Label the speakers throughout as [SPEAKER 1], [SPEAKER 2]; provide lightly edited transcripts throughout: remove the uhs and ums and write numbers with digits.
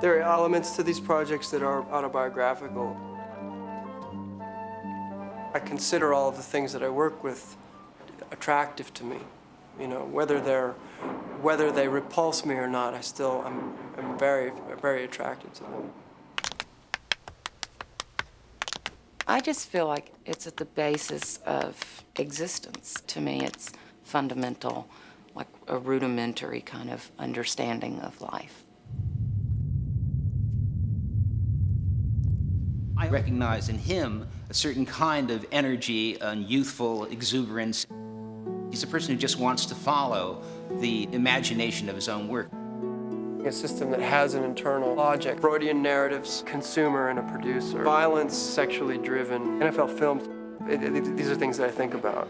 [SPEAKER 1] There are elements to these projects that are autobiographical. I consider all of the things that I work with attractive to me. You know, whether they repulse me or not, I'm very, very attracted to them.
[SPEAKER 2] I just feel like it's at the basis of existence. To me, it's fundamental, like a rudimentary kind of understanding of life.
[SPEAKER 3] I recognize in him a certain kind of energy and youthful exuberance. He's a person who just wants to follow the imagination of his own work.
[SPEAKER 1] A system that has an internal logic. Freudian narratives, consumer and a producer. Violence, sexually driven. NFL films, these are things that I think about.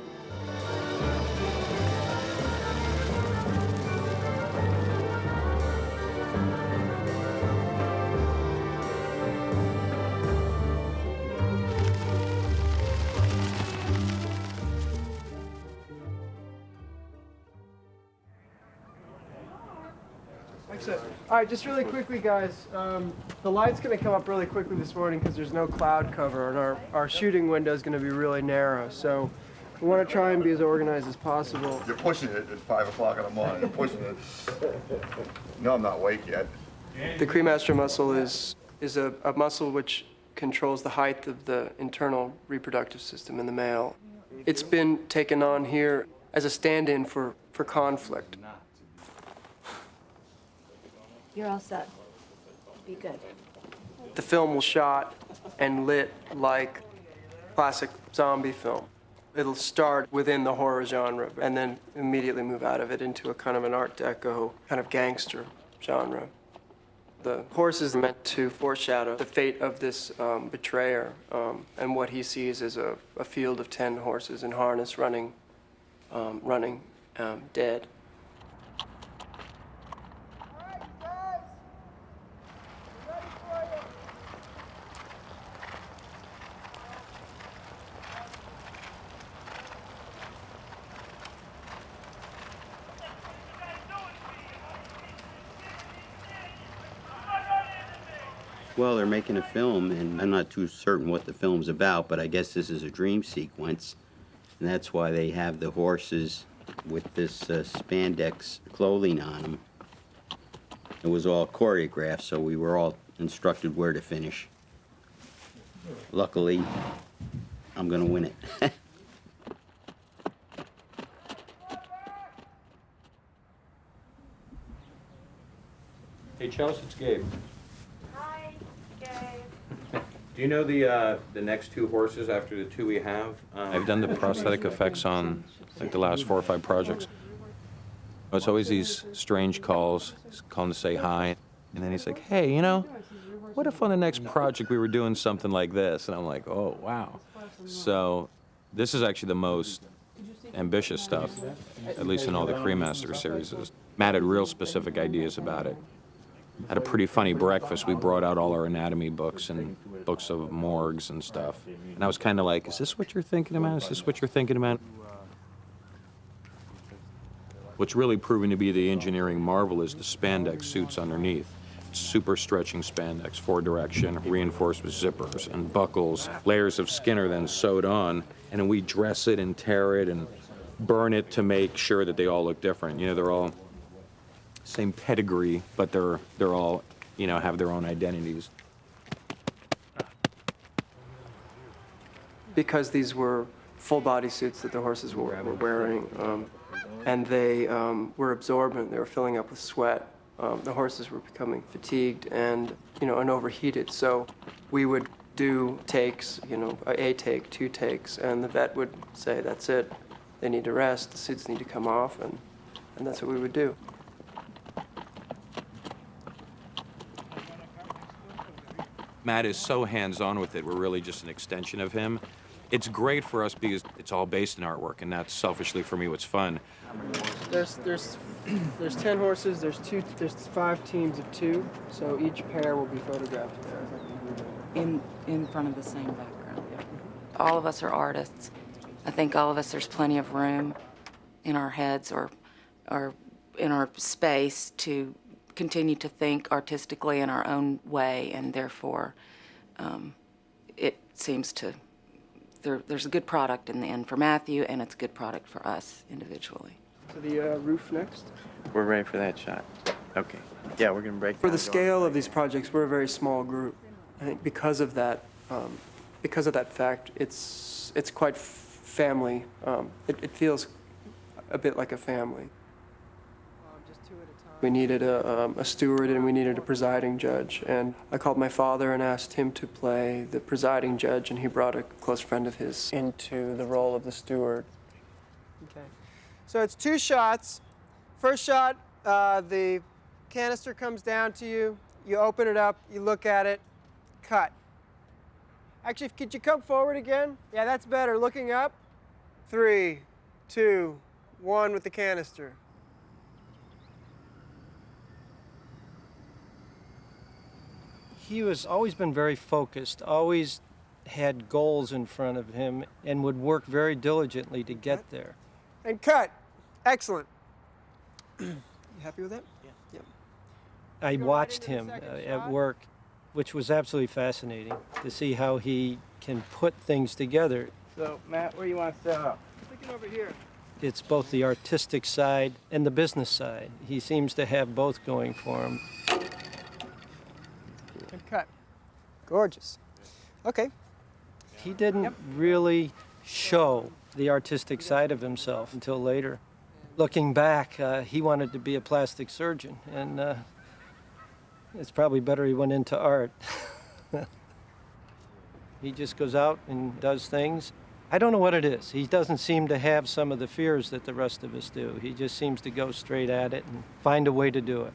[SPEAKER 1] Excellent. All right, just really quickly, guys. The light's going to come up really quickly this morning because there's no cloud cover, and our shooting window is going to be really narrow. So we want to try and be as organized as possible.
[SPEAKER 4] You're pushing it at 5 o'clock in the morning. You're pushing it. No, I'm not awake yet.
[SPEAKER 1] The cremaster muscle is a muscle which controls the height of the internal reproductive system in the male. It's been taken on here as a stand-in for conflict.
[SPEAKER 5] You're all set. Be good.
[SPEAKER 1] The film was shot and lit like classic zombie film. It'll start within the horror genre and then immediately move out of it into a kind of an Art Deco, kind of gangster genre. The horse is meant to foreshadow the fate of this betrayer and what he sees as a field of 10 horses in harness running dead.
[SPEAKER 6] Well, they're making a film, and I'm not too certain what the film's about, but I guess this is a dream sequence, and that's why they have the horses with this spandex clothing on them. It was all choreographed, so we were all instructed where to finish. Luckily, I'm gonna win it.
[SPEAKER 7] Hey, Chelsea, it's Gabe.
[SPEAKER 5] Hi, Gabe.
[SPEAKER 7] Do you know the next two horses after the two we have? I've done the prosthetic effects on like the last 4 or 5 projects. It's always these strange calls. He's calling to say hi, and then he's like, "Hey, you know, what if on the next project we were doing something like this?" And I'm like, "Oh, wow." So this is actually the most ambitious stuff, at least in all the Cremaster series. Matt had real specific ideas about it. Had a pretty funny breakfast. We brought out all our anatomy books and books of morgues and stuff. And I was kind of like, "Is this what you're thinking about? Is this what you're thinking about?" What's really proving to be the engineering marvel is the spandex suits underneath. Super stretching spandex, 4-direction, reinforced with zippers and buckles. Layers of skin are then sewed on, and then we dress it and tear it and burn it to make sure that they all look different. You know, they're all same pedigree, but they're all, you know, have their own identities.
[SPEAKER 1] Because these were full body suits that the horses were wearing, and they were absorbent, they were filling up with sweat. The horses were becoming fatigued and, you know, and overheated. So we would do takes, you know, a take, 2 takes, and the vet would say, "That's it. They need to rest. The suits need to come off," and that's what we would do.
[SPEAKER 7] Matt is so hands-on with it. We're really just an extension of him. It's great for us because it's all based in artwork, and that's selfishly for me what's fun.
[SPEAKER 1] There's 10 horses. There's 5 teams of 2, so each pair will be photographed
[SPEAKER 2] In front of the same background. All of us are artists. I think all of us, there's plenty of room in our heads or in our space to continue to think artistically in our own way, and therefore it seems to, there's a good product in the end for Matthew, and it's a good product for us individually.
[SPEAKER 1] To the roof next.
[SPEAKER 8] We're ready for that shot. Okay. Yeah, we're gonna break.
[SPEAKER 1] For
[SPEAKER 8] down
[SPEAKER 1] the
[SPEAKER 8] going
[SPEAKER 1] scale
[SPEAKER 8] right
[SPEAKER 1] of these projects, we're a very small group. I think because of that fact, it's quite family. It feels a bit like a family. We needed a steward and we needed a presiding judge. And I called my father and asked him to play the presiding judge, and he brought a close friend of his into the role of the steward. Okay. So it's 2 shots. First shot, the canister comes down to you. You open it up, you look at it, cut. Actually, could you come forward again? Yeah, that's better. Looking up. 3, 2, 1 with the canister.
[SPEAKER 9] He was always been very focused, always had goals in front of him, and would work very diligently to get there.
[SPEAKER 1] And cut. Excellent. You happy with that? Yeah.
[SPEAKER 9] I
[SPEAKER 1] Go right
[SPEAKER 9] watched
[SPEAKER 1] into the
[SPEAKER 9] him
[SPEAKER 1] second
[SPEAKER 9] at
[SPEAKER 1] shot.
[SPEAKER 9] work, which was absolutely fascinating to see how he can put things together.
[SPEAKER 8] So, Matt, where you want to set up?
[SPEAKER 1] Thinking over here.
[SPEAKER 9] It's both the artistic side and the business side. He seems to have both going for him.
[SPEAKER 1] And cut. Gorgeous. Okay.
[SPEAKER 9] He didn't really show the artistic side of himself until later. Looking back, he wanted to be a plastic surgeon, and it's probably better he went into art. He just goes out and does things. I don't know what it is. He doesn't seem to have some of the fears that the rest of us do. He just seems to go straight at it and find a way to do it.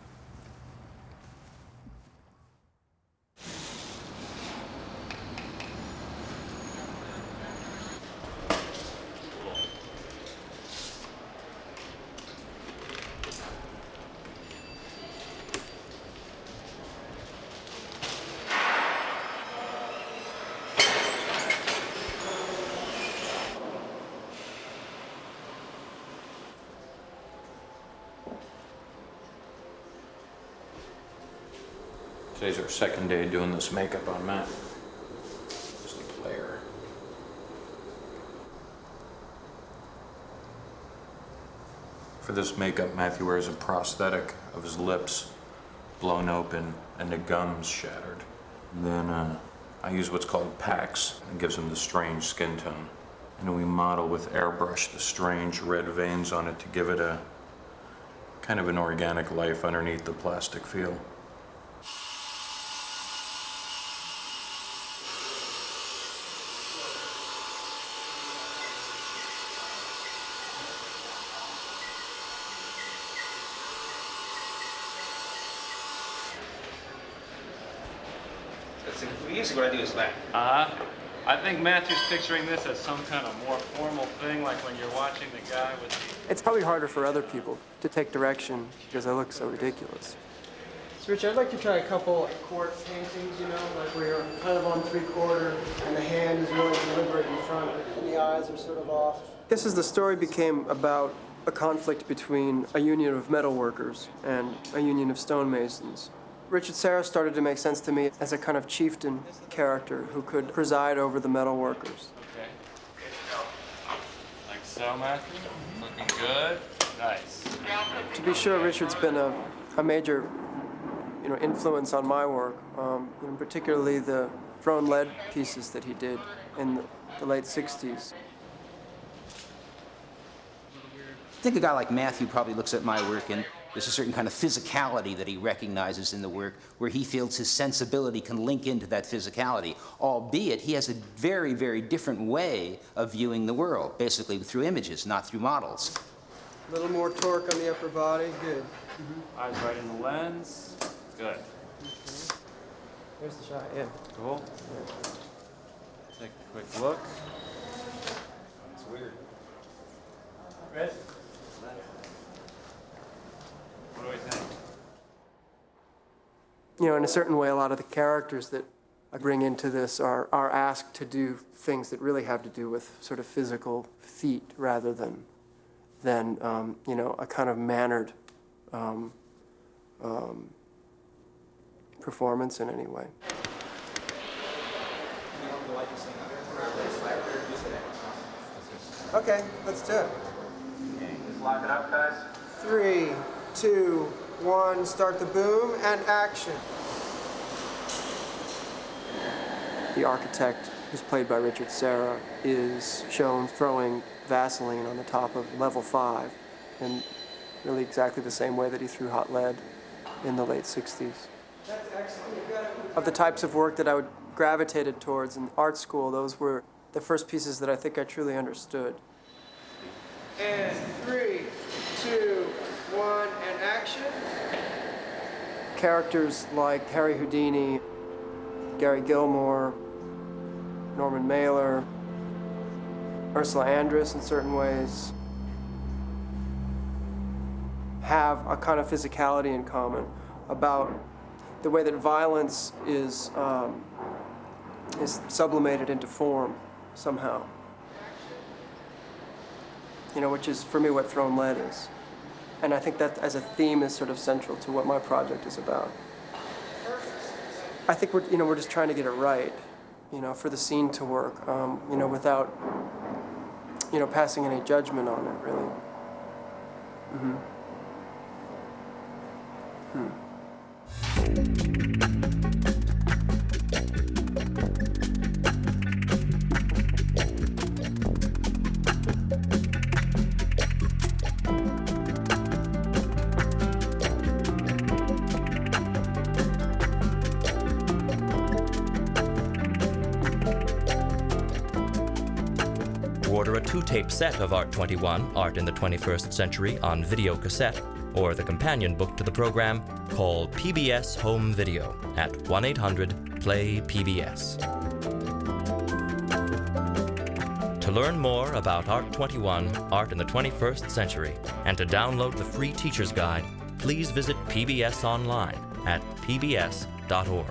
[SPEAKER 7] Today's our second day doing this makeup on Matt. Just the player. For this makeup, Matthew wears a prosthetic of his lips blown open and the gums shattered. And then I use what's called PAX, and gives him the strange skin tone. And then we model with airbrush the strange red veins on it to give it a kind of an organic life underneath the plastic feel.
[SPEAKER 3] Usually what I do is laugh.
[SPEAKER 10] I think Matthew's picturing this as some kind of more formal thing, like when you're watching the guy with the...
[SPEAKER 1] It's probably harder for other people to take direction because I look so ridiculous. So, Rich, I'd like to try a couple court paintings, like where you're kind of on 3/4 and the hand is really deliberate in front and the eyes are sort of off. This is the story became about a conflict between a union of metal workers and a union of stonemasons. Richard Serra started to make sense to me as a kind of chieftain character who could preside over the metal workers.
[SPEAKER 10] Okay. Like so, Matthew? Looking good? Nice.
[SPEAKER 1] To be sure, Richard's been a major influence on my work, and particularly the throne lead pieces that he did in the late 60s.
[SPEAKER 3] I think a guy like Matthew probably looks at my work and there's a certain kind of physicality that he recognizes in the work where he feels his sensibility can link into that physicality, albeit he has a very, very different way of viewing the world, basically through images, not through models.
[SPEAKER 1] A little more torque on the upper body, good.
[SPEAKER 10] Eyes right in the lens. Good.
[SPEAKER 1] There's the shot, yeah.
[SPEAKER 10] Cool. Take a quick look. It's weird. Red? What do we think?
[SPEAKER 1] In a certain way, a lot of the characters that I bring into this are asked to do things that really have to do with sort of physical feat rather than a kind of mannered performance in any way. Okay, let's do it.
[SPEAKER 10] Just lock it up, guys.
[SPEAKER 1] 3, 2, 1, start the boom, and action. The architect, who's played by Richard Serra, is shown throwing Vaseline on the top of level 5 in really exactly the same way that he threw hot lead in the late 60s. That's excellent. Of the types of work that I gravitated towards in art school, those were the first pieces that I think I truly understood. And 3, 2, 1, and action. Characters like Harry Houdini, Gary Gilmore, Norman Mailer, Ursula Andress in certain ways, have a kind of physicality in common about the way that violence is sublimated into form somehow. You know, which is, for me, what Thrown Lead is. And I think that as a theme is sort of central to what my project is about. I think we're just trying to get it right, for the scene to work, without, passing any judgment on it, really.
[SPEAKER 11] To order a 2-tape set of Art 21, Art in the 21st Century on video cassette, or the companion book to the program, call PBS Home Video at 1-800-PLAY-PBS. To learn more about Art 21, Art in the 21st Century, and to download the free teacher's guide, please visit PBS online at pbs.org.